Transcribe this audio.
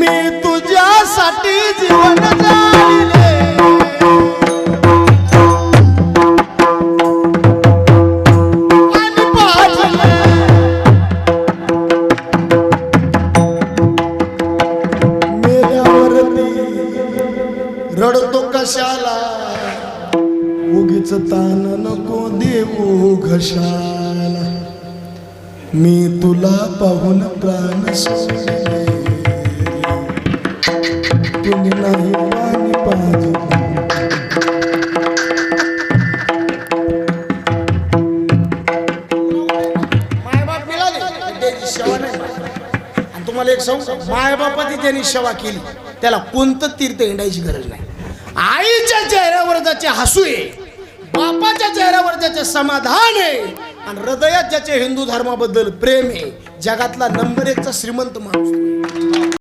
मी तुझ्यासाठी जीवन जाळले आणि पाजले मेल्यावरती रडतो कशाला उगीच ताण नको देऊ घशाला मी तुला पाहून प्राण सोडले तुम्ही नाही पाणी पाहिजे मायबाप मिळाले त्याची सेवा नाही आणि तुम्हाला एक सांगू मायबापाची ज्यांनी सेवा केली त्याला कोणतं तीर्थ हिंडायची गरज नाही आईच्या चेहऱ्यावर ज्याचे हसू आहे बापाच्या चेहऱ्यावर ज्याचे समाधान आहे आणि हृदयात ज्याचे हिंदू धर्माबद्दल प्रेम आहे जगातला नंबर 1चा श्रीमंत माणूस